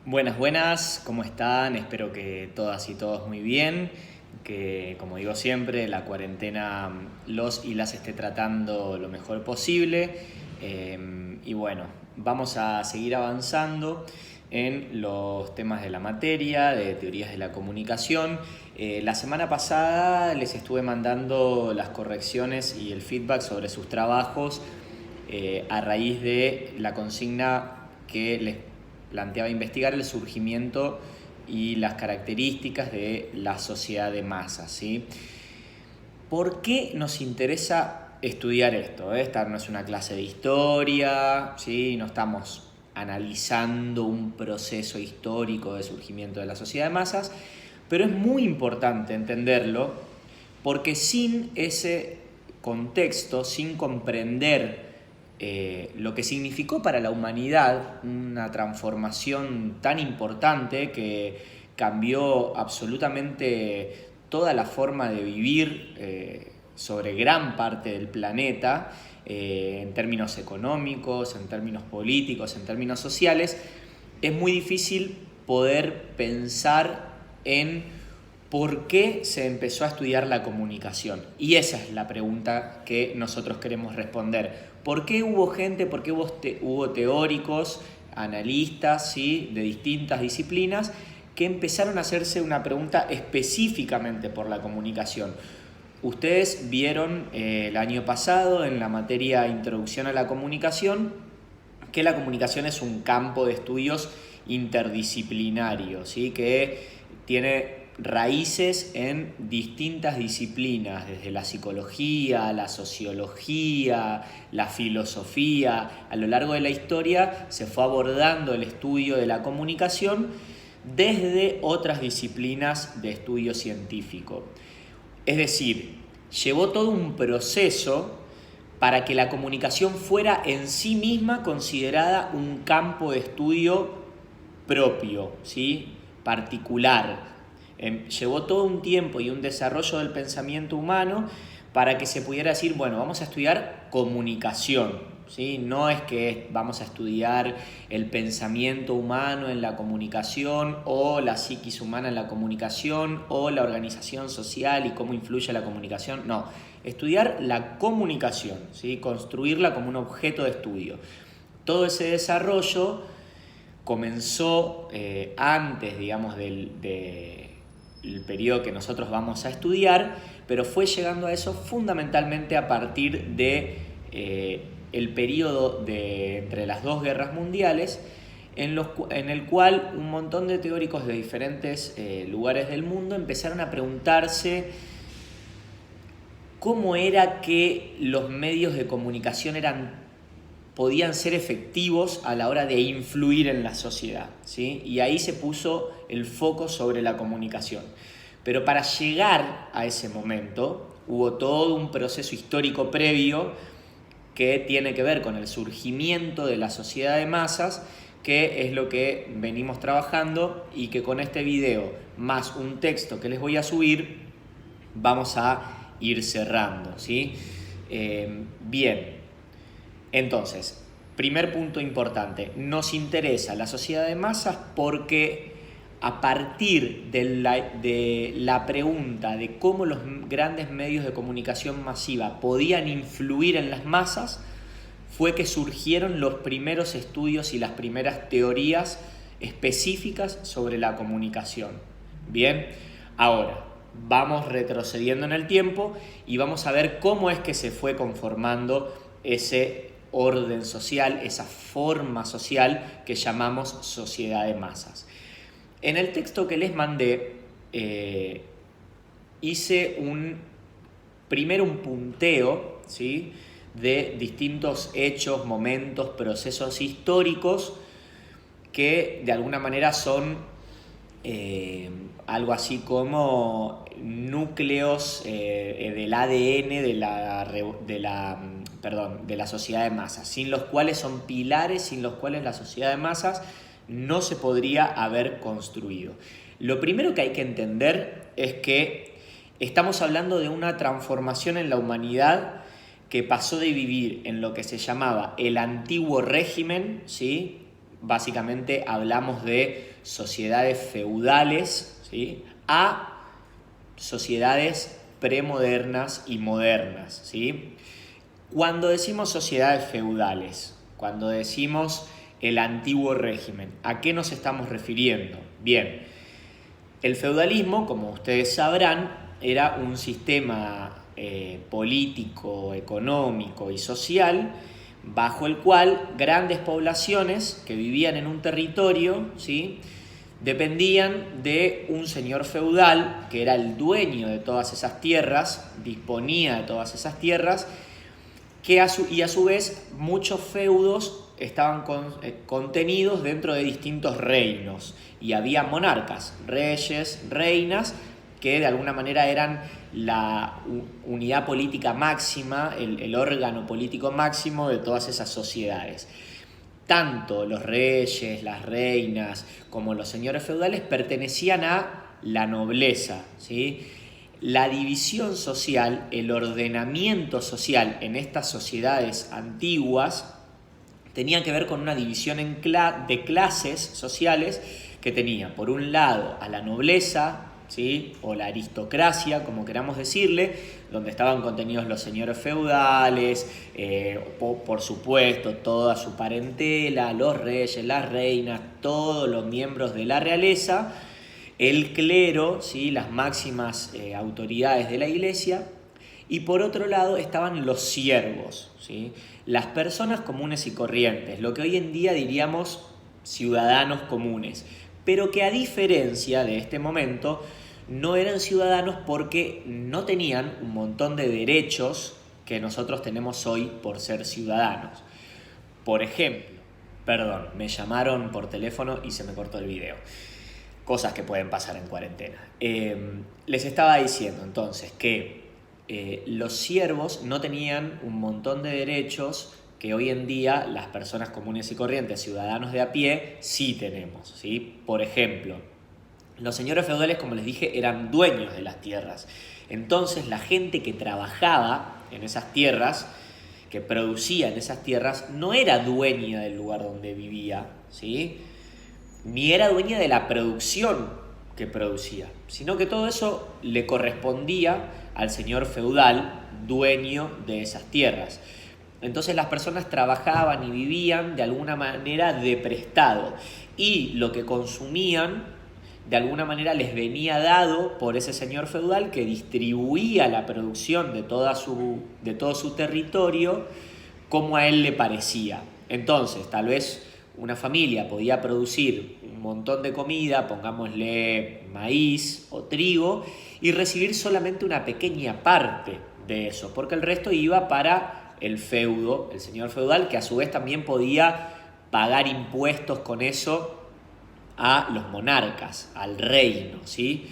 Buenas, buenas, ¿cómo están? Espero que todas y todos muy bien, que como digo siempre, la cuarentena los y las esté tratando lo mejor posible. Y bueno, vamos a seguir avanzando en los temas de la materia, de teorías de la comunicación. La semana pasada les estuve mandando las correcciones y el feedback sobre sus trabajos a raíz de la consigna que les planteaba investigar el surgimiento y las características de la sociedad de masas, ¿sí? ¿Por qué nos interesa estudiar esto? Esta no es una clase de historia, ¿sí? No estamos analizando un proceso histórico de surgimiento de la sociedad de masas, pero es muy importante entenderlo porque sin ese contexto, sin comprender lo que significó para la humanidad una transformación tan importante que cambió absolutamente toda la forma de vivir sobre gran parte del planeta, en términos económicos, en términos políticos, en términos sociales, es muy difícil poder pensar en por qué se empezó a estudiar la comunicación. Y esa es la pregunta que nosotros queremos responder. ¿Por qué hubo gente, por qué hubo teóricos, analistas, ¿sí?, de distintas disciplinas que empezaron a hacerse una pregunta específicamente por la comunicación? Ustedes vieron el año pasado en la materia Introducción a la Comunicación que la comunicación es un campo de estudios interdisciplinario, ¿sí?, que tiene raíces en distintas disciplinas, desde la psicología, la sociología, la filosofía. A lo largo de la historia se fue abordando el estudio de la comunicación desde otras disciplinas de estudio científico. Es decir, llevó todo un proceso para que la comunicación fuera en sí misma considerada un campo de estudio propio, ¿sí?, particular. Llevó todo un tiempo y un desarrollo del pensamiento humano para que se pudiera decir, bueno, vamos a estudiar comunicación, ¿sí? No es que vamos a estudiar el pensamiento humano en la comunicación o la psiquis humana en la comunicación o la organización social y cómo influye la comunicación. No, estudiar la comunicación, ¿sí?, construirla como un objeto de estudio. Todo ese desarrollo comenzó antes, digamos, del periodo que nosotros vamos a estudiar, pero fue llegando a eso fundamentalmente a partir de el periodo entre las dos guerras mundiales, en el cual un montón de teóricos de diferentes lugares del mundo empezaron a preguntarse cómo era que los medios de comunicación podían ser efectivos a la hora de influir en la sociedad, ¿sí? Y ahí se puso el foco sobre la comunicación. Pero para llegar a ese momento hubo todo un proceso histórico previo que tiene que ver con el surgimiento de la sociedad de masas, que es lo que venimos trabajando y que con este video más un texto que les voy a subir vamos a ir cerrando, ¿sí? Bien. Entonces, primer punto importante, nos interesa la sociedad de masas porque a partir de la pregunta de cómo los grandes medios de comunicación masiva podían influir en las masas, fue que surgieron los primeros estudios y las primeras teorías específicas sobre la comunicación. Bien, ahora vamos retrocediendo en el tiempo y vamos a ver cómo es que se fue conformando ese orden social, esa forma social que llamamos sociedad de masas. En el texto que les mandé hice primero un punteo, ¿sí?, de distintos hechos, momentos, procesos históricos que de alguna manera son algo así como núcleos del ADN de la sociedad de masas, sin los cuales son pilares, sin los cuales la sociedad de masas no se podría haber construido. Lo primero que hay que entender es que estamos hablando de una transformación en la humanidad que pasó de vivir en lo que se llamaba el antiguo régimen, ¿sí?, básicamente hablamos de sociedades feudales, ¿sí?, a sociedades premodernas y modernas, ¿sí? Cuando decimos sociedades feudales, cuando decimos el antiguo régimen, ¿a qué nos estamos refiriendo? Bien, el feudalismo, como ustedes sabrán, era un sistema político, económico y social bajo el cual grandes poblaciones que vivían en un territorio, ¿sí?, dependían de un señor feudal que era el dueño de todas esas tierras, disponía de todas esas tierras, y a su vez muchos feudos estaban contenidos dentro de distintos reinos y había monarcas, reyes, reinas, que de alguna manera eran la unidad política máxima, el órgano político máximo de todas esas sociedades. Tanto los reyes, las reinas, como los señores feudales pertenecían a la nobleza, ¿sí? La división social, el ordenamiento social en estas sociedades antiguas tenía que ver con una división de clases sociales que tenía, por un lado, a la nobleza, ¿sí?, o la aristocracia, como queramos decirle, donde estaban contenidos los señores feudales, por supuesto, toda su parentela, los reyes, las reinas, todos los miembros de la realeza, el clero, ¿sí?, las máximas autoridades de la iglesia, y por otro lado estaban los siervos, ¿sí?, las personas comunes y corrientes, lo que hoy en día diríamos ciudadanos comunes, pero que a diferencia de este momento no eran ciudadanos porque no tenían un montón de derechos que nosotros tenemos hoy por ser ciudadanos. Por ejemplo, perdón, me llamaron por teléfono y se me cortó el video. Cosas que pueden pasar en cuarentena. Les estaba diciendo entonces que los siervos no tenían un montón de derechos que hoy en día las personas comunes y corrientes, ciudadanos de a pie, sí tenemos, ¿sí? Por ejemplo, los señores feudales, como les dije, eran dueños de las tierras. Entonces la gente que trabajaba en esas tierras, que producía en esas tierras, no era dueña del lugar donde vivía, ¿sí?, ni era dueña de la producción que producía, sino que todo eso le correspondía al señor feudal, dueño de esas tierras. Entonces las personas trabajaban y vivían de alguna manera de prestado, y lo que consumían de alguna manera les venía dado por ese señor feudal que distribuía la producción de todo su territorio como a él le parecía. Entonces, tal vez una familia podía producir un montón de comida, pongámosle maíz o trigo, y recibir solamente una pequeña parte de eso, porque el resto iba para el feudo, el señor feudal, que a su vez también podía pagar impuestos con eso a los monarcas, al reino, ¿sí?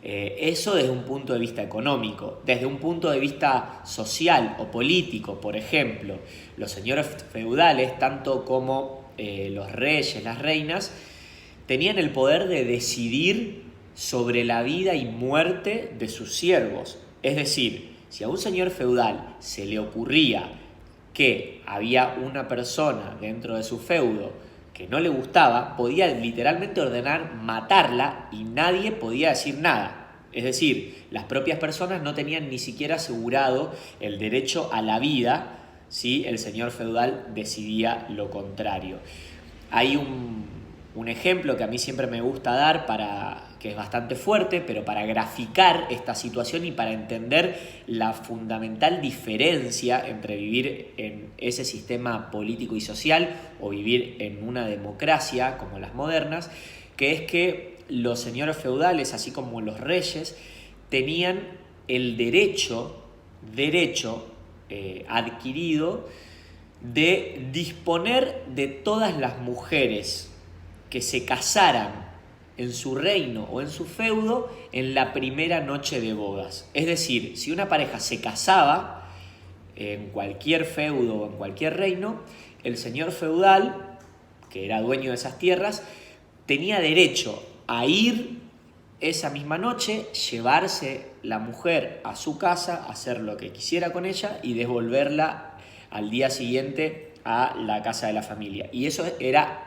Eso desde un punto de vista económico. Desde un punto de vista social o político, por ejemplo, los señores feudales, tanto como los reyes, las reinas, tenían el poder de decidir sobre la vida y muerte de sus siervos. Es decir, si a un señor feudal se le ocurría que había una persona dentro de su feudo que no le gustaba, podía literalmente ordenar matarla y nadie podía decir nada. Es decir, las propias personas no tenían ni siquiera asegurado el derecho a la vida si el señor feudal decidía lo contrario. Hay un ejemplo que a mí siempre me gusta dar, que es bastante fuerte, pero para graficar esta situación y para entender la fundamental diferencia entre vivir en ese sistema político y social o vivir en una democracia como las modernas, que es que los señores feudales, así como los reyes, tenían el derecho adquirido de disponer de todas las mujeres que se casaran en su reino o en su feudo en la primera noche de bodas. Es decir, si una pareja se casaba en cualquier feudo o en cualquier reino, el señor feudal, que era dueño de esas tierras, tenía derecho a ir esa misma noche, llevarse la mujer a su casa, hacer lo que quisiera con ella y devolverla al día siguiente a la casa de la familia. Y eso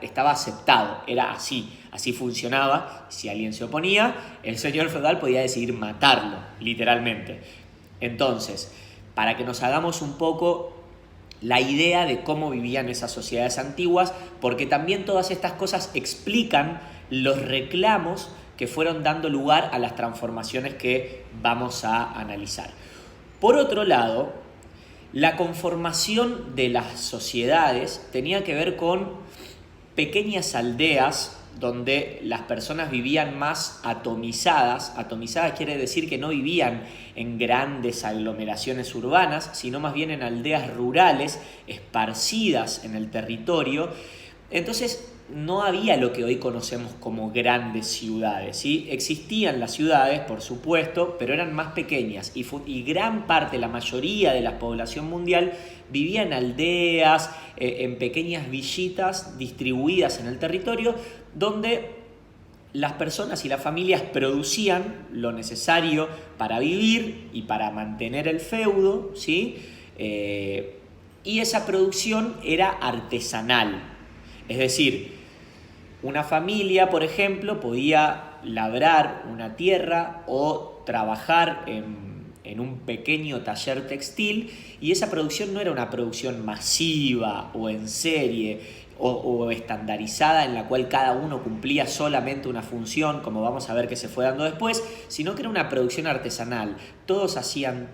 estaba aceptado, era así funcionaba. Si alguien se oponía, el señor feudal podía decidir matarlo, literalmente. Entonces, para que nos hagamos un poco la idea de cómo vivían esas sociedades antiguas, porque también todas estas cosas explican los reclamos que fueron dando lugar a las transformaciones que vamos a analizar. Por otro lado, la conformación de las sociedades tenía que ver con pequeñas aldeas donde las personas vivían más atomizadas. Atomizadas quiere decir que no vivían en grandes aglomeraciones urbanas, sino más bien en aldeas rurales, esparcidas en el territorio. Entonces no había lo que hoy conocemos como grandes ciudades, ¿sí? Existían las ciudades, por supuesto, pero eran más pequeñas y gran parte, la mayoría de la población mundial vivía en aldeas, en pequeñas villitas distribuidas en el territorio, donde las personas y las familias producían lo necesario para vivir y para mantener el feudo, ¿sí? Y esa producción era artesanal, es decir, una familia, por ejemplo, podía labrar una tierra o trabajar en un pequeño taller textil, y esa producción no era una producción masiva o en serie o estandarizada en la cual cada uno cumplía solamente una función, como vamos a ver que se fue dando después, sino que era una producción artesanal. Todos hacían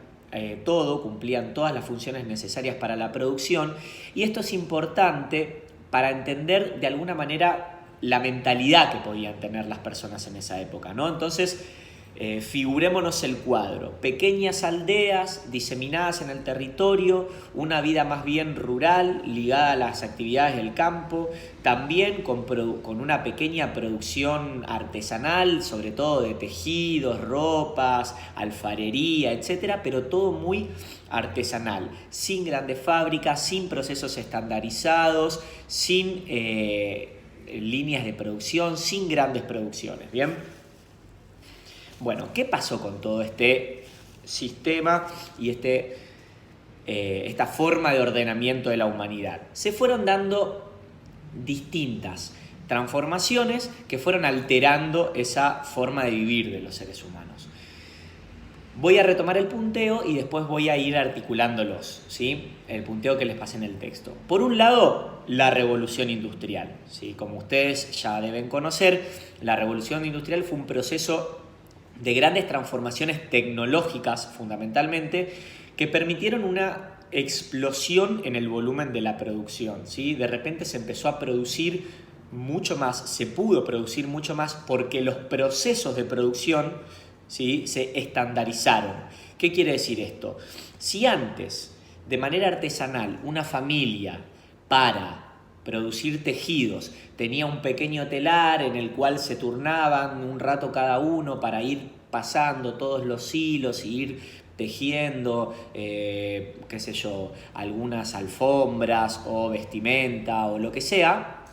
todo, cumplían todas las funciones necesarias para la producción, y esto es importante para entender de alguna manera la mentalidad que podían tener las personas en esa época, ¿no? Entonces, figurémonos el cuadro: pequeñas aldeas diseminadas en el territorio, una vida más bien rural ligada a las actividades del campo, también con una pequeña producción artesanal, sobre todo de tejidos, ropas, alfarería, etcétera, pero todo muy artesanal, sin grandes fábricas, sin procesos estandarizados, sin líneas de producción, sin grandes producciones, ¿bien? Bueno, ¿qué pasó con todo este sistema y esta forma de ordenamiento de la humanidad? Se fueron dando distintas transformaciones que fueron alterando esa forma de vivir de los seres humanos. Voy a retomar el punteo y después voy a ir articulándolos, ¿sí? El punteo que les pasé en el texto. Por un lado, la revolución industrial, ¿sí? Como ustedes ya deben conocer, la revolución industrial fue un proceso de grandes transformaciones tecnológicas, fundamentalmente, que permitieron una explosión en el volumen de la producción, ¿sí? De repente se empezó a producir mucho más, se pudo producir mucho más porque los procesos de producción, ¿sí?, se estandarizaron. ¿Qué quiere decir esto? Si antes, de manera artesanal, una familia para producir tejidos tenía un pequeño telar en el cual se turnaban un rato cada uno para ir pasando todos los hilos y ir tejiendo, qué sé yo, algunas alfombras o vestimenta o lo que sea,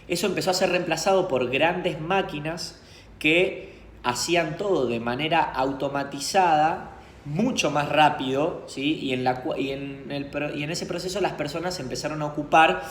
eso empezó a ser reemplazado por grandes máquinas que hacían todo de manera automatizada, mucho más rápido, ¿sí? y en ese proceso las personas empezaron a ocupar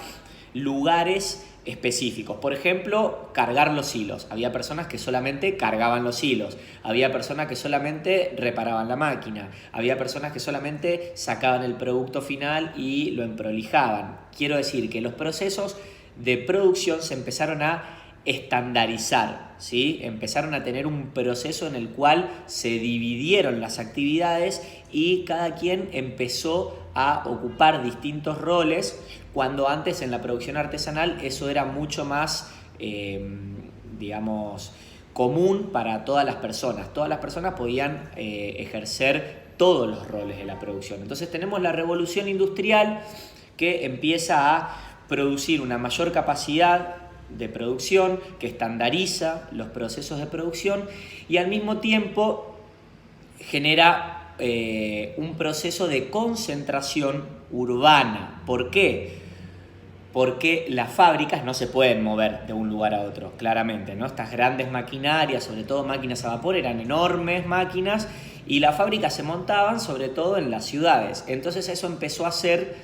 lugares específicos. Por ejemplo, cargar los hilos. Había personas que solamente cargaban los hilos. Había personas que solamente reparaban la máquina. Había personas que solamente sacaban el producto final y lo emprolijaban. Quiero decir que los procesos de producción se empezaron a estandarizar, ¿sí? Empezaron a tener un proceso en el cual se dividieron las actividades y cada quien empezó a ocupar distintos roles, cuando antes en la producción artesanal eso era mucho más, común para todas las personas. Todas las personas podían ejercer todos los roles de la producción. Entonces tenemos la revolución industrial que empieza a producir una mayor capacidad de producción, que estandariza los procesos de producción y al mismo tiempo genera un proceso de concentración urbana. ¿Por qué? Porque las fábricas no se pueden mover de un lugar a otro, claramente, ¿no? Estas grandes maquinarias, sobre todo máquinas a vapor, eran enormes máquinas y las fábricas se montaban sobre todo en las ciudades. Entonces eso empezó a hacer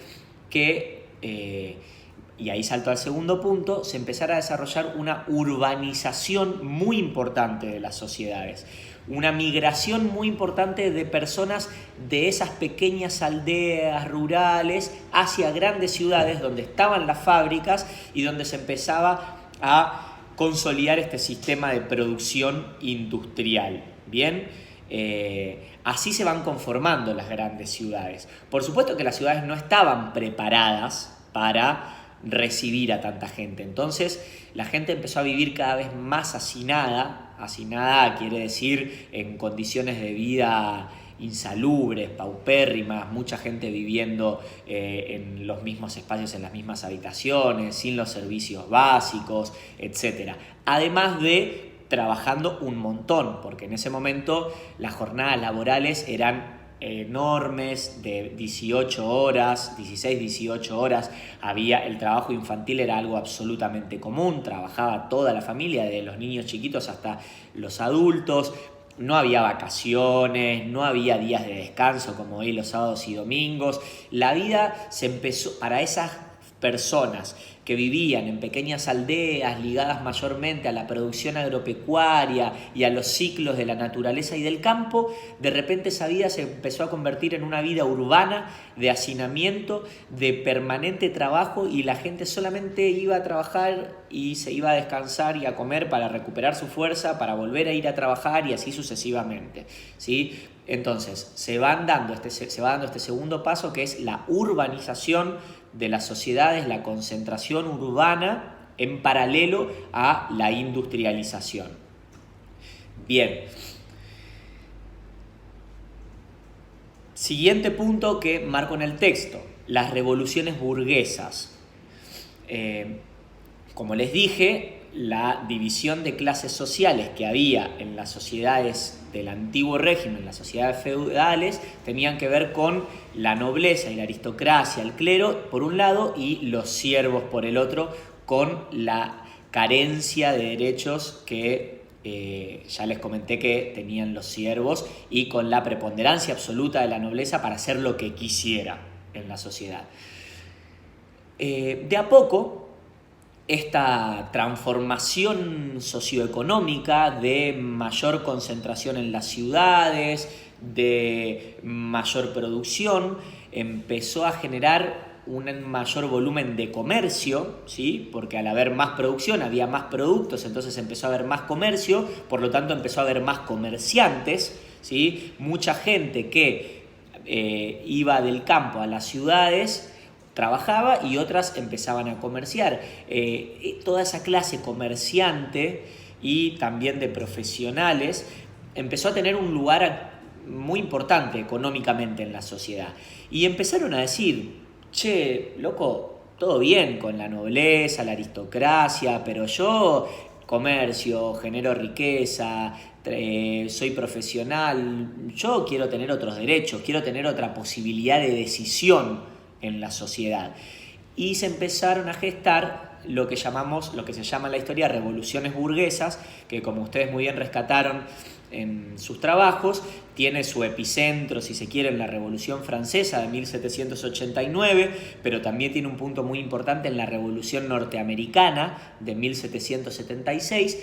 que y ahí salto al segundo punto, se empezara a desarrollar una urbanización muy importante de las sociedades, una migración muy importante de personas de esas pequeñas aldeas rurales hacia grandes ciudades donde estaban las fábricas y donde se empezaba a consolidar este sistema de producción industrial. Bien, así se van conformando las grandes ciudades. Por supuesto que las ciudades no estaban preparadas para recibir a tanta gente. Entonces la gente empezó a vivir cada vez más hacinada. Hacinada quiere decir en condiciones de vida insalubres, paupérrimas, mucha gente viviendo en los mismos espacios, en las mismas habitaciones, sin los servicios básicos, etc. Además de trabajando un montón, porque en ese momento las jornadas laborales eran enormes, de 18 horas, 16, 18 horas. El trabajo infantil era algo absolutamente común, trabajaba toda la familia, desde los niños chiquitos hasta los adultos. No había vacaciones, no había días de descanso como hoy los sábados y domingos. La vida se empezó para esas personas que vivían en pequeñas aldeas ligadas mayormente a la producción agropecuaria y a los ciclos de la naturaleza y del campo. De repente esa vida se empezó a convertir en una vida urbana de hacinamiento, de permanente trabajo, y la gente solamente iba a trabajar y se iba a descansar y a comer para recuperar su fuerza, para volver a ir a trabajar y así sucesivamente, ¿sí? Entonces se va dando este segundo paso, que es la urbanización de las sociedades, la concentración urbana en paralelo a la industrialización. Bien. Siguiente punto que marco en el texto, las revoluciones burguesas. Como les dije, la división de clases sociales que había en las sociedades del antiguo régimen, las sociedades feudales, tenían que ver con la nobleza y la aristocracia, el clero por un lado y los siervos por el otro, con la carencia de derechos que ya les comenté que tenían los siervos, y con la preponderancia absoluta de la nobleza para hacer lo que quisiera en la sociedad. De a poco, esta transformación socioeconómica de mayor concentración en las ciudades, de mayor producción, empezó a generar un mayor volumen de comercio, ¿sí? Porque al haber más producción había más productos, entonces empezó a haber más comercio, por lo tanto empezó a haber más comerciantes, ¿sí? Mucha gente que iba del campo a las ciudades trabajaba y otras empezaban a comerciar. Toda esa clase comerciante y también de profesionales empezó a tener un lugar muy importante económicamente en la sociedad. Y empezaron a decir, che, loco, todo bien con la nobleza, la aristocracia, pero yo comercio, genero riqueza, soy profesional, yo quiero tener otros derechos, quiero tener otra posibilidad de decisión en la sociedad. Y se empezaron a gestar lo que se llama en la historia revoluciones burguesas, que como ustedes muy bien rescataron en sus trabajos, tiene su epicentro, si se quiere, en la Revolución Francesa de 1789, pero también tiene un punto muy importante en la Revolución Norteamericana de 1776,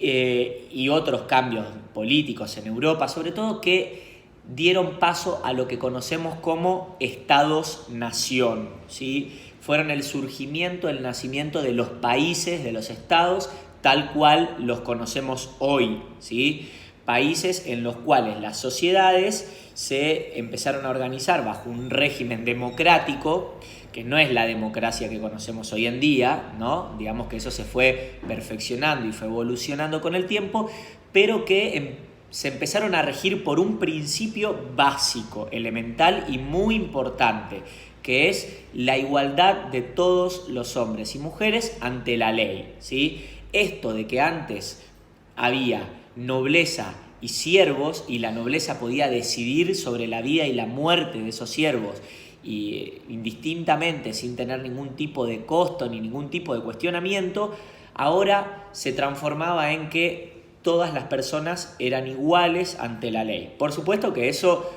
y otros cambios políticos en Europa, sobre todo, que dieron paso a lo que conocemos como estados-nación, ¿sí? Fueron el surgimiento, el nacimiento de los países, de los estados, tal cual los conocemos hoy, ¿sí? Países en los cuales las sociedades se empezaron a organizar bajo un régimen democrático, que no es la democracia que conocemos hoy en día, ¿no? Digamos que eso se fue perfeccionando y fue evolucionando con el tiempo, pero que se empezaron a regir por un principio básico, elemental y muy importante, que es la igualdad de todos los hombres y mujeres ante la ley, ¿sí? Esto de que antes había nobleza y siervos, y la nobleza podía decidir sobre la vida y la muerte de esos siervos, y indistintamente, sin tener ningún tipo de costo ni ningún tipo de cuestionamiento, ahora se transformaba en que todas las personas eran iguales ante la ley. Por supuesto que eso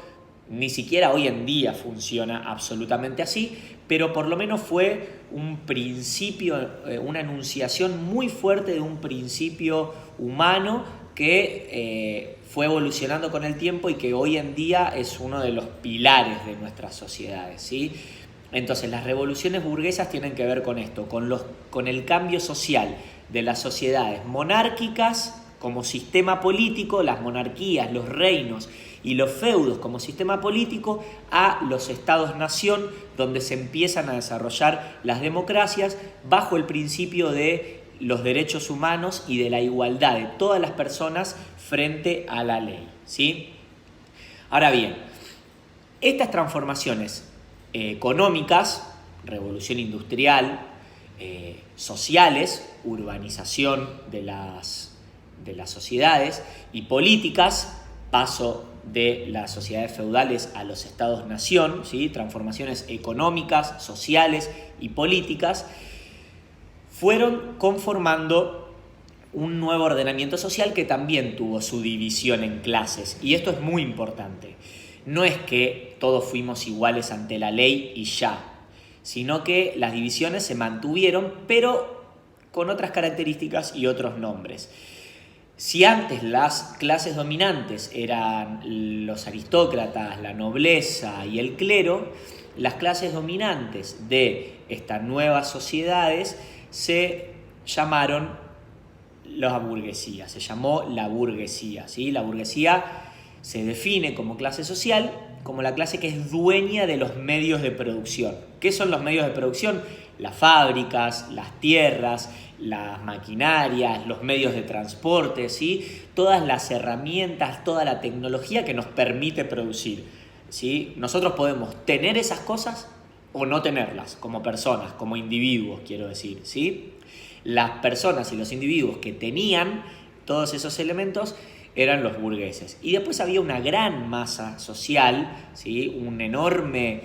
Ni siquiera hoy en día funciona absolutamente así, pero por lo menos fue un principio, una enunciación muy fuerte de un principio humano que fue evolucionando con el tiempo y que hoy en día es uno de los pilares de nuestras sociedades, ¿sí? Entonces, las revoluciones burguesas tienen que ver con esto, con el cambio social de las sociedades monárquicas como sistema político, las monarquías, los reinos y los feudos como sistema político, a los estados-nación, donde se empiezan a desarrollar las democracias bajo el principio de los derechos humanos y de la igualdad de todas las personas frente a la ley, ¿sí? Ahora bien, estas transformaciones económicas, revolución industrial, sociales, urbanización de las sociedades, y políticas, paso de las sociedades feudales a los estados-nación, ¿sí? Transformaciones económicas, sociales y políticas, fueron conformando un nuevo ordenamiento social que también tuvo su división en clases. Y esto es muy importante. No es que todos fuimos iguales ante la ley y ya, sino que las divisiones se mantuvieron, pero con otras características y otros nombres. Si antes las clases dominantes eran los aristócratas, la nobleza y el clero, las clases dominantes de estas nuevas sociedades se llamaron la burguesía, se llamó la burguesía, ¿sí? La burguesía se define como clase social, como la clase que es dueña de los medios de producción. ¿Qué son los medios de producción? Las fábricas, las tierras, las maquinarias, los medios de transporte, ¿sí? Todas las herramientas, toda la tecnología que nos permite producir, ¿sí? Nosotros podemos tener esas cosas o no tenerlas como personas, como individuos, quiero decir, ¿sí? Las personas y los individuos que tenían todos esos elementos eran los burgueses. Y después había una gran masa social, ¿sí? Una enorme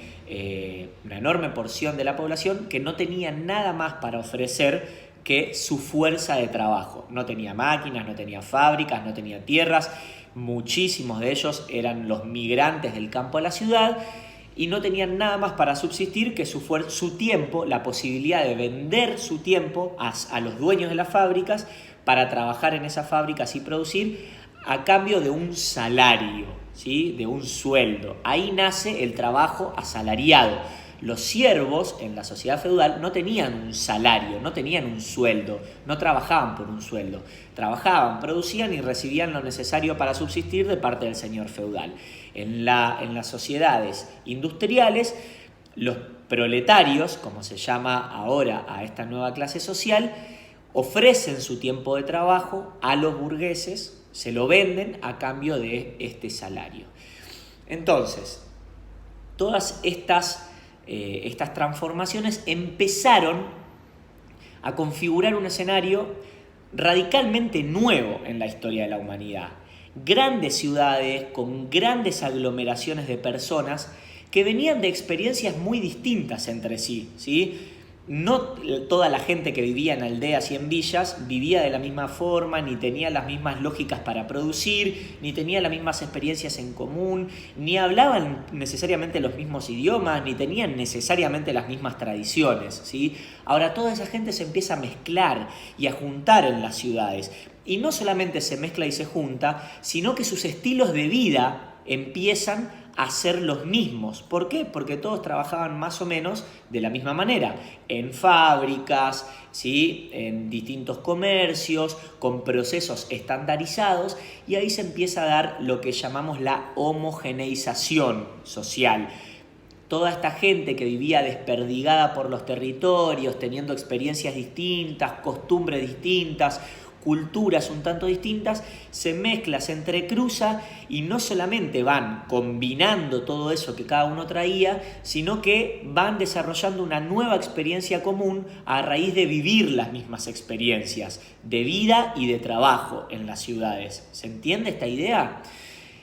porción de la población que no tenía nada más para ofrecer que su fuerza de trabajo. No tenía máquinas, no tenía fábricas, no tenía tierras. Muchísimos de ellos eran los migrantes del campo a la ciudad y no tenían nada más para subsistir que su tiempo, la posibilidad de vender su tiempo a los dueños de las fábricas para trabajar en esas fábricas y producir a cambio de un salario, ¿sí? De un sueldo. Ahí nace el trabajo asalariado. Los siervos en la sociedad feudal no tenían un salario, no tenían un sueldo, no trabajaban por un sueldo. Trabajaban, producían y recibían lo necesario para subsistir de parte del señor feudal. En las sociedades industriales, los proletarios, como se llama ahora a esta nueva clase social, ofrecen su tiempo de trabajo a los burgueses, se lo venden a cambio de este salario. Entonces, todas estas transformaciones empezaron a configurar un escenario radicalmente nuevo en la historia de la humanidad. Grandes ciudades con grandes aglomeraciones de personas que venían de experiencias muy distintas entre sí, ¿sí? No toda la gente que vivía en aldeas y en villas vivía de la misma forma, ni tenía las mismas lógicas para producir, ni tenía las mismas experiencias en común, ni hablaban necesariamente los mismos idiomas, ni tenían necesariamente las mismas tradiciones, ¿sí? Ahora toda esa gente se empieza a mezclar y a juntar en las ciudades. Y no solamente se mezcla y se junta, sino que sus estilos de vida empiezan a ser los mismos. ¿Por qué? Porque todos trabajaban más o menos de la misma manera, en fábricas, ¿sí? En distintos comercios, con procesos estandarizados, y ahí se empieza a dar lo que llamamos la homogeneización social. Toda esta gente que vivía desperdigada por los territorios, teniendo experiencias distintas, costumbres distintas, culturas un tanto distintas, se mezcla, se entrecruza y no solamente van combinando todo eso que cada uno traía, sino que van desarrollando una nueva experiencia común a raíz de vivir las mismas experiencias de vida y de trabajo en las ciudades. ¿Se entiende esta idea?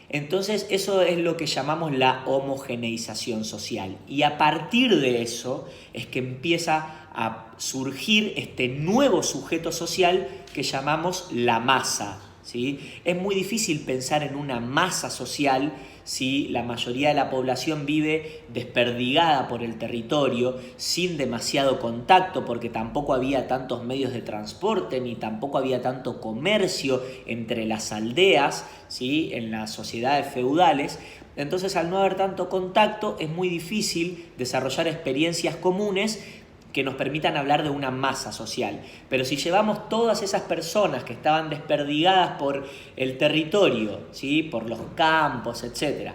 Entonces eso es lo que llamamos la homogeneización social, y a partir de eso es que empieza a surgir este nuevo sujeto social que llamamos la masa, ¿sí? Es muy difícil pensar en una masa social si la mayoría de la población vive desperdigada por el territorio, sin demasiado contacto, porque tampoco había tantos medios de transporte, ni tampoco había tanto comercio entre las aldeas, ¿sí?, en las sociedades feudales. Entonces, al no haber tanto contacto, es muy difícil desarrollar experiencias comunes que nos permitan hablar de una masa social. Pero si llevamos todas esas personas que estaban desperdigadas por el territorio, ¿sí?, por los campos, etc.,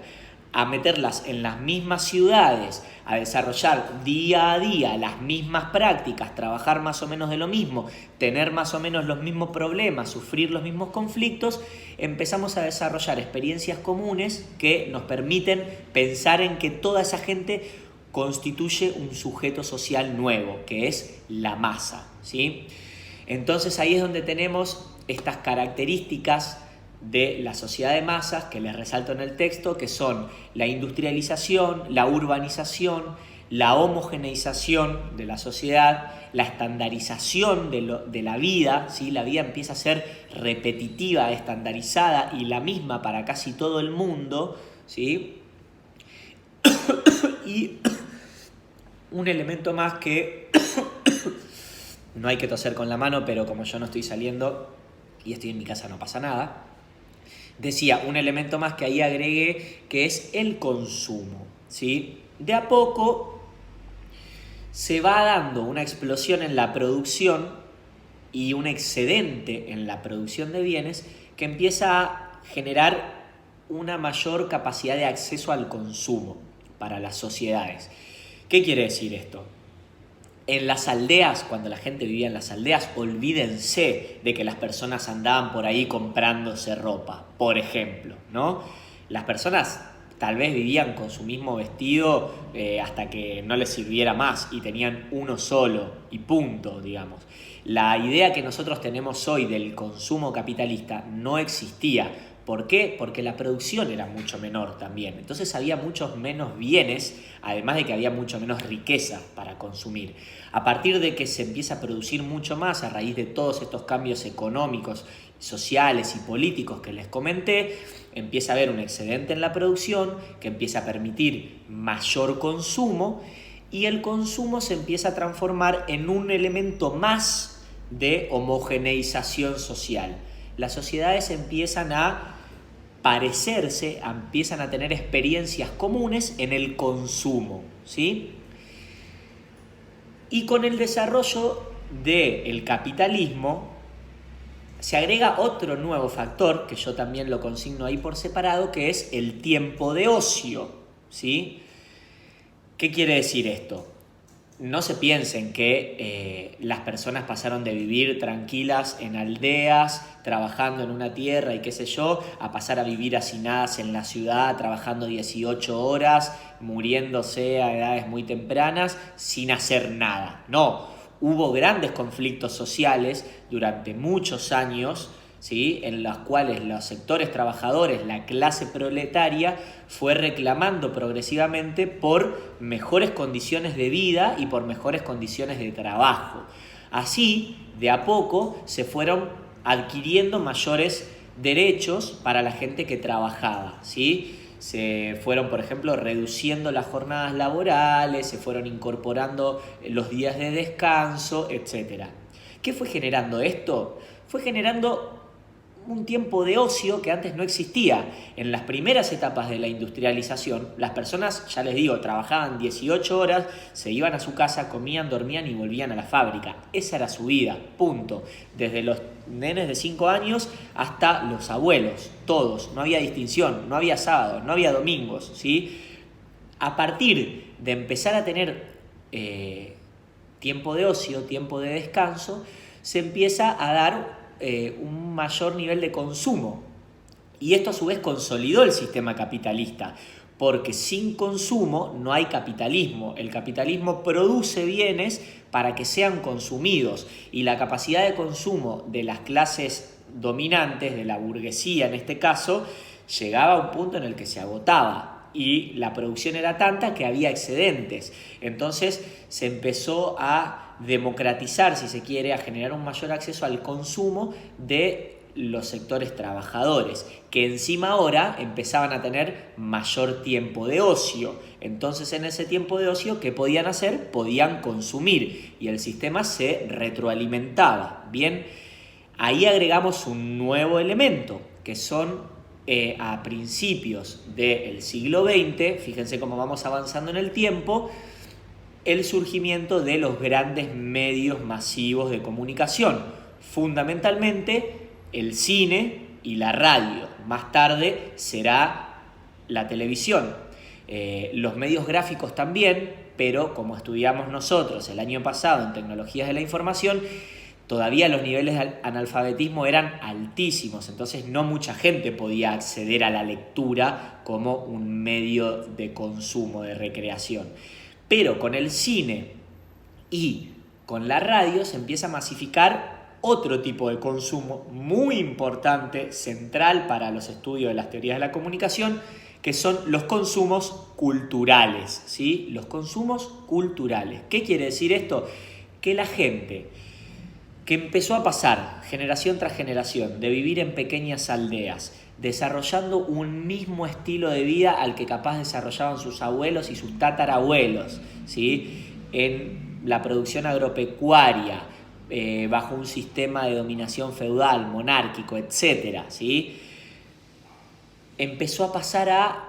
a meterlas en las mismas ciudades, a desarrollar día a día las mismas prácticas, trabajar más o menos de lo mismo, tener más o menos los mismos problemas, sufrir los mismos conflictos, empezamos a desarrollar experiencias comunes que nos permiten pensar en que toda esa gente constituye un sujeto social nuevo, que es la masa, ¿sí? Entonces ahí es donde tenemos estas características de la sociedad de masas que les resalto en el texto, que son la industrialización, la urbanización, la homogeneización de la sociedad, la estandarización de la vida, ¿sí? La vida empieza a ser repetitiva, estandarizada y la misma para casi todo el mundo, ¿sí? Y un elemento más que no hay que toser con la mano, pero como yo no estoy saliendo y estoy en mi casa no pasa nada, decía, un elemento más que ahí agregué, que es el consumo, ¿sí? De a poco se va dando una explosión en la producción y un excedente en la producción de bienes que empieza a generar una mayor capacidad de acceso al consumo para las sociedades. ¿Qué quiere decir esto? En las aldeas, cuando la gente vivía en las aldeas, olvídense de que las personas andaban por ahí comprándose ropa, por ejemplo, ¿no? Las personas tal vez vivían con su mismo vestido hasta que no les sirviera más y tenían uno solo y punto, digamos. La idea que nosotros tenemos hoy del consumo capitalista no existía. ¿Por qué? Porque la producción era mucho menor también. Entonces había muchos menos bienes, además de que había mucho menos riqueza para consumir. A partir de que se empieza a producir mucho más a raíz de todos estos cambios económicos, sociales y políticos que les comenté, empieza a haber un excedente en la producción que empieza a permitir mayor consumo y el consumo se empieza a transformar en un elemento más de homogeneización social. Las sociedades empiezan a parecerse, empiezan a tener experiencias comunes en el consumo, ¿sí? Y con el desarrollo del capitalismo se agrega otro nuevo factor, que yo también lo consigno ahí por separado, que es el tiempo de ocio, ¿sí? ¿Qué quiere decir esto? No se piensen que las personas pasaron de vivir tranquilas en aldeas, trabajando en una tierra y qué sé yo, a pasar a vivir hacinadas en la ciudad, trabajando 18 horas, muriéndose a edades muy tempranas, sin hacer nada. No, hubo grandes conflictos sociales durante muchos años, ¿sí?, en los cuales los sectores trabajadores, la clase proletaria, fue reclamando progresivamente por mejores condiciones de vida y por mejores condiciones de trabajo. Así, de a poco, se fueron adquiriendo mayores derechos para la gente que trabajaba, ¿sí? Se fueron, por ejemplo, reduciendo las jornadas laborales, se fueron incorporando los días de descanso, etc. ¿Qué fue generando esto? Fue generando un tiempo de ocio que antes no existía. En las primeras etapas de la industrialización, las personas, ya les digo, trabajaban 18 horas, se iban a su casa, comían, dormían y volvían a la fábrica. Esa era su vida, punto. Desde los nenes de 5 años hasta los abuelos, todos. No había distinción, no había sábados, no había domingos, ¿sí? A partir de empezar a tener tiempo de ocio, tiempo de descanso, se empieza a dar un mayor nivel de consumo. Y esto a su vez consolidó el sistema capitalista, porque sin consumo no hay capitalismo. El capitalismo produce bienes para que sean consumidos y la capacidad de consumo de las clases dominantes, de la burguesía en este caso, llegaba a un punto en el que se agotaba y la producción era tanta que había excedentes. Entonces se empezó a democratizar, si se quiere, a generar un mayor acceso al consumo de los sectores trabajadores, que encima ahora empezaban a tener mayor tiempo de ocio. Entonces en ese tiempo de ocio, ¿qué podían hacer? Podían consumir y el sistema se retroalimentaba. Bien, ahí agregamos un nuevo elemento, que son a principios del siglo XX, fíjense cómo vamos avanzando en el tiempo, el surgimiento de los grandes medios masivos de comunicación, fundamentalmente el cine y la radio. Más tarde será la televisión. Los medios gráficos también, pero como estudiamos nosotros el año pasado en Tecnologías de la Información, todavía los niveles de analfabetismo eran altísimos, entonces no mucha gente podía acceder a la lectura como un medio de consumo, de recreación. Pero con el cine y con la radio se empieza a masificar otro tipo de consumo muy importante, central para los estudios de las teorías de la comunicación, que son los consumos culturales, ¿sí? Los consumos culturales. ¿Qué quiere decir esto? Que la gente que empezó a pasar generación tras generación de vivir en pequeñas aldeas, desarrollando un mismo estilo de vida al que capaz desarrollaban sus abuelos y sus tatarabuelos, ¿sí? En la producción agropecuaria, bajo un sistema de dominación feudal, monárquico, etc., ¿sí? Empezó a pasar a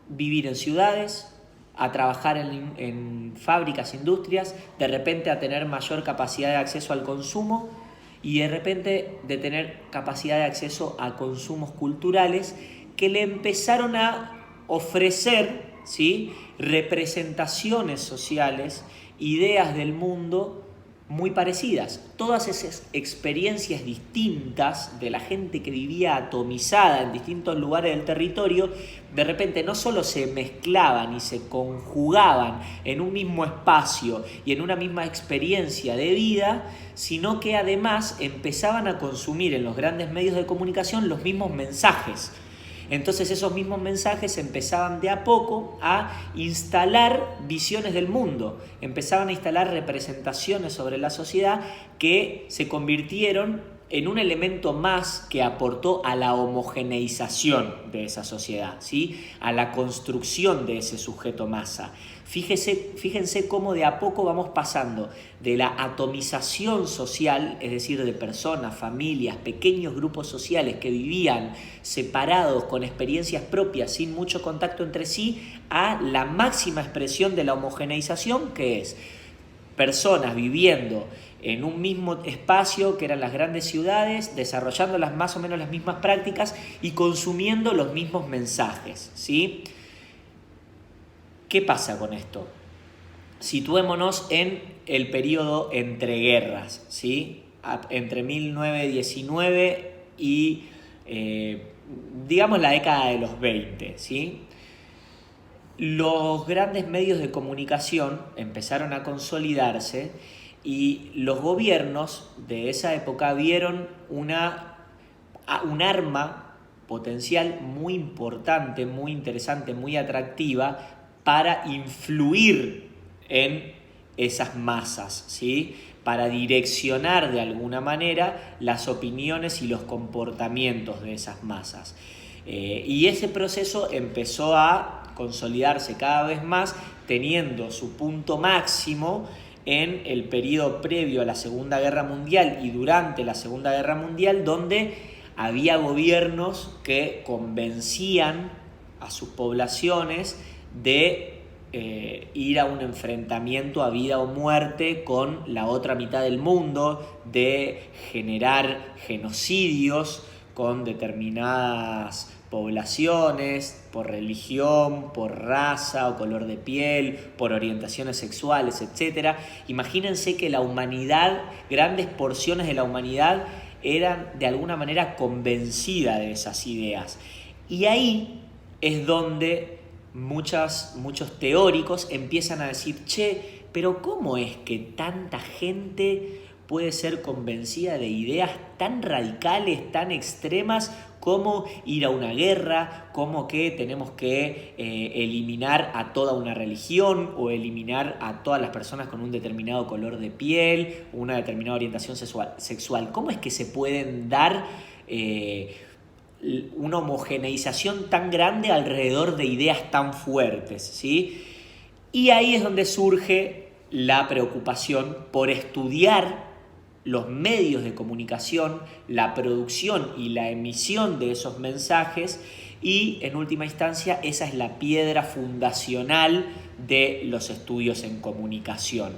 vivir en ciudades, a trabajar en fábricas, industrias, de repente a tener mayor capacidad de acceso al consumo y de repente de tener capacidad de acceso a consumos culturales que le empezaron a ofrecer, ¿sí?, representaciones sociales, ideas del mundo muy parecidas. Todas esas experiencias distintas de la gente que vivía atomizada en distintos lugares del territorio, de repente no solo se mezclaban y se conjugaban en un mismo espacio y en una misma experiencia de vida, sino que además empezaban a consumir en los grandes medios de comunicación los mismos mensajes. Entonces esos mismos mensajes empezaban de a poco a instalar visiones del mundo, empezaban a instalar representaciones sobre la sociedad que se convirtieron en un elemento más que aportó a la homogeneización de esa sociedad, ¿sí?, a la construcción de ese sujeto masa. Fíjense cómo de a poco vamos pasando de la atomización social, es decir, de personas, familias, pequeños grupos sociales que vivían separados, con experiencias propias, sin mucho contacto entre sí, a la máxima expresión de la homogeneización, que es personas viviendo en un mismo espacio que eran las grandes ciudades, desarrollando más o menos las mismas prácticas y consumiendo los mismos mensajes, ¿sí? ¿Qué pasa con esto? Situémonos en el periodo entre guerras, ¿sí?, entre 1919 y, digamos, la década de los 20, ¿sí? Los grandes medios de comunicación empezaron a consolidarse y los gobiernos de esa época vieron un arma potencial muy importante, muy interesante, muy atractiva para influir en esas masas, ¿sí?, para direccionar de alguna manera las opiniones y los comportamientos de esas masas. Y ese proceso empezó a consolidarse cada vez más, teniendo su punto máximo en el periodo previo a la Segunda Guerra Mundial y durante la Segunda Guerra Mundial, donde había gobiernos que convencían a sus poblaciones de ir a un enfrentamiento a vida o muerte con la otra mitad del mundo, de generar genocidios con determinadas poblaciones, por religión, por raza o color de piel, por orientaciones sexuales, etc. Imagínense que la humanidad, grandes porciones de la humanidad, eran de alguna manera convencida de esas ideas. Y ahí es donde muchos teóricos empiezan a decir, che, pero ¿cómo es que tanta gente puede ser convencida de ideas tan radicales, tan extremas, como ir a una guerra, como que tenemos que eliminar a toda una religión o eliminar a todas las personas con un determinado color de piel, una determinada orientación sexual? ¿Cómo es que se pueden dar una homogeneización tan grande alrededor de ideas tan fuertes, ¿sí? Y ahí es donde surge la preocupación por estudiar los medios de comunicación, la producción y la emisión de esos mensajes, y en última instancia esa es la piedra fundacional de los estudios en comunicación.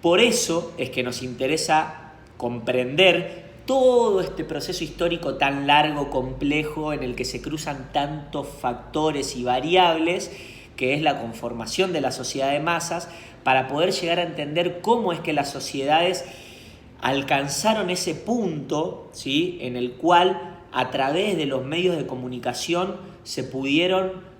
Por eso es que nos interesa comprender todo este proceso histórico tan largo, complejo, en el que se cruzan tantos factores y variables, que es la conformación de la sociedad de masas, para poder llegar a entender cómo es que las sociedades alcanzaron ese punto, ¿sí?, en el cual a través de los medios de comunicación se pudieron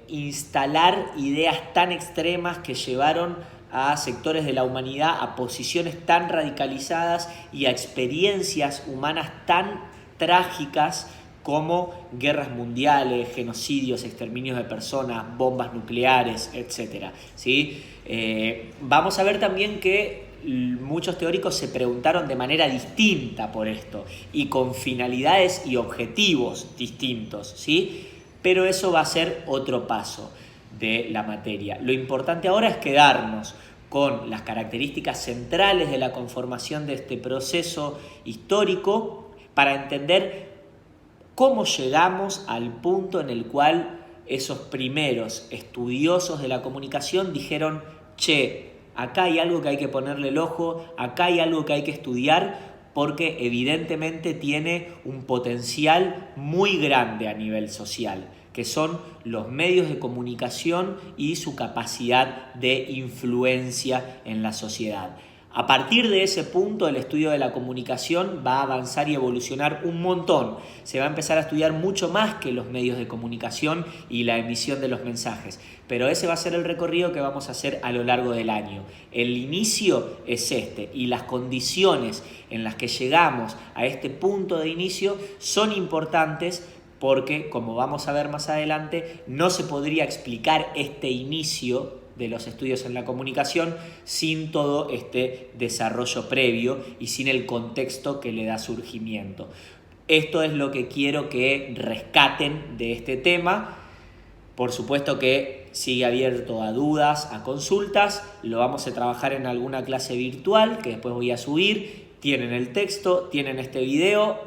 instalar ideas tan extremas que llevaron a sectores de la humanidad a posiciones tan radicalizadas y a experiencias humanas tan trágicas como guerras mundiales, genocidios, exterminios de personas, bombas nucleares, etc. ¿Sí? Vamos a ver también que muchos teóricos se preguntaron de manera distinta por esto y con finalidades y objetivos distintos, ¿sí? Pero eso va a ser otro paso de la materia. Lo importante ahora es quedarnos con las características centrales de la conformación de este proceso histórico para entender cómo llegamos al punto en el cual esos primeros estudiosos de la comunicación dijeron: che, acá hay algo que hay que ponerle el ojo, acá hay algo que hay que estudiar, porque evidentemente tiene un potencial muy grande a nivel social, que son los medios de comunicación y su capacidad de influencia en la sociedad. A partir de ese punto, el estudio de la comunicación va a avanzar y evolucionar un montón. Se va a empezar a estudiar mucho más que los medios de comunicación y la emisión de los mensajes. Pero ese va a ser el recorrido que vamos a hacer a lo largo del año. El inicio es este, y las condiciones en las que llegamos a este punto de inicio son importantes, porque, como vamos a ver más adelante, no se podría explicar este inicio de los estudios en la comunicación sin todo este desarrollo previo y sin el contexto que le da surgimiento. Esto es lo que quiero que rescaten de este tema. Por supuesto que sigue abierto a dudas, a consultas. Lo vamos a trabajar en alguna clase virtual que después voy a subir. Tienen el texto, tienen este video.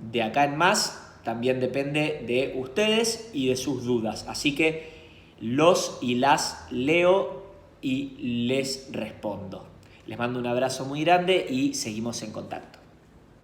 De acá en más también depende de ustedes y de sus dudas. Así que los y las leo y les respondo. Les mando un abrazo muy grande y seguimos en contacto.